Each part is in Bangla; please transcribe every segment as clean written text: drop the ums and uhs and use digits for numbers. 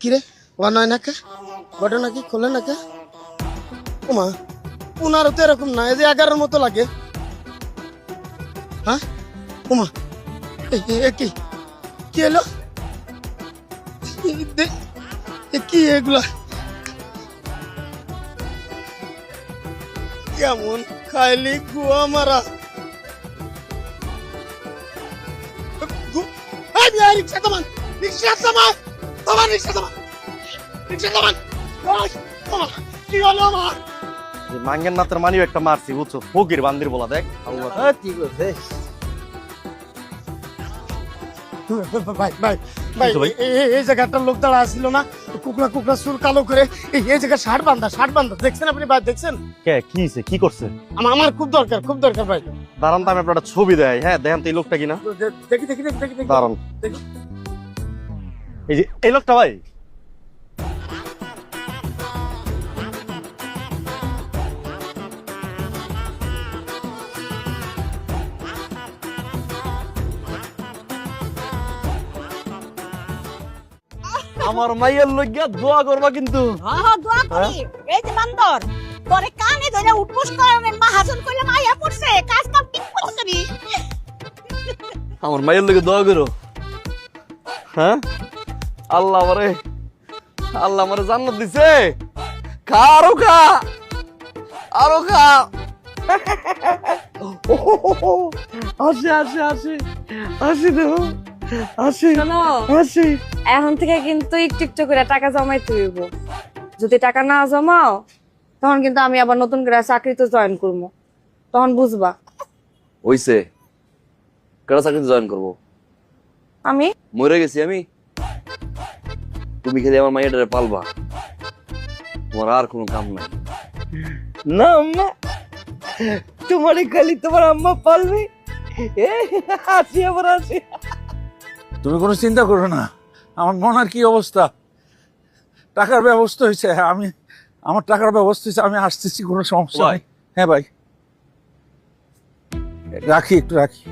কিরে ওয়া নয় না কে ঘটনা কি খোলে না কে ওমা 15 তো এরকম না এই যে 11 মতো লাগে হ্যাঁ ওমা কি কি এলো কি এগুলা কেমন খাইলি গুয়া মারা রিক্সা থামান রিক্সা থামান তোমার রিক্সা থামান রিক্সা থামান কি হলো আমার মাঙ্গের নাতের মানিও একটা মারছি বুঝছো ফকির বান্দির বলা দেখ ঠিক আছে ভাই ভাই ভাই এই জায়গাটার লোক দাঁড়া আসছিল না কুকড়া কুকড়া চুল কালো করে এই জায়গা শার্ট বান্ধা দেখছেন আপনি ভাই দেখছেন কে কি হইছে কি করছে আমার খুব দরকার ভাই দাঁড়ান তো আমি আপনার একটা ছবি দেয় হ্যাঁ দেখেন তো এই লোকটা কিনা দেখি দাঁড়ান দেখি এই যে এই লোকটা ভাই আমার মাইয়ের লইগা দোয়া করবা কিন্তু হ্যাঁ দোয়া করি এই যে বান্দর তোরে কানে ধরে উঠবস করে মাহাজন কইলে মাইয়া পড়ছে কাজ কাম ঠিক করছবি আমার মাইয়ের লইগা দোয়া করো হ্যাঁ আল্লাহ আমারে জান্নাত দিছে খা আরো খা আসি দেখো আসি শোনো আসি এখন থেকে কিন্তু একটু একটু করে টাকা জমাইতে হইব যদি টাকা না জমাও তখন কিন্তু আমি আবার নতুন করে চাকরিতে জয়েন করবো তখন বুঝবা হইছে কেডা চাকরিতে জয়েন করবো আমি মরে গেছি আমি তুমি খেলে আমার মাইয়াটারে পালবা তোমার আর কোনো কাম নাই না আম্মা তোমার খালি তোমার আম্মা পালবে আসি আবার আসি তুমি কোনো চিন্তা করো না আমার মনের কি অবস্থা টাকার ব্যবস্থা হয়েছে আমার টাকার ব্যবস্থা হয়েছে আমি আসতেছি কোনো সমস্যা ভাই। নেই হ্যাঁ ভাই একটু রাখি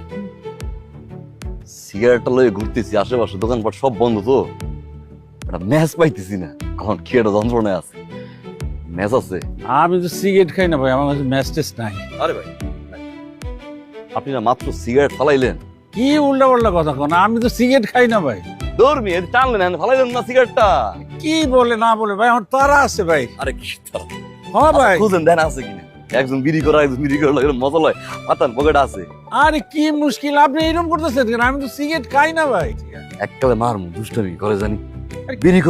সিগারেটটা লয়ে ঘুরতেছি আশেপাশে দোকানপাট সব বন্ধ তো একটা ম্যাচ পাইতেছি না এখন কি একটা যন্ত্রণায় আছে ম্যাচ আছে আমি তো সিগারেট খাই না ভাই আমার কাছে ম্যাচ টেস্ট নাই আরে ভাই আপনি না মাত্র সিগারেট ফালাইলেন কি উল্টা পাল্টা কথা কোন আমি তো সিগারেট খাই না ভাই দৌড়মি টানলেন ফালাইলেন না সিগারেটটা কি বলে না বলে ভাই আমার তারা আছে ভাই আরে কি তারা? হ্যাঁ ভাই খুঁজেন দেন আছে কিনা একজন বিড়ি করা একজন বিড়ি করা এরকম মজা লয় মাতান পকেট আছে আরে কি মুশকিল আপনি এরকম করতেছেন কেন আমি তো সিগারেট খাই না ভাই এককালে মারমু দুষ্টামি করে জানি বিড়ি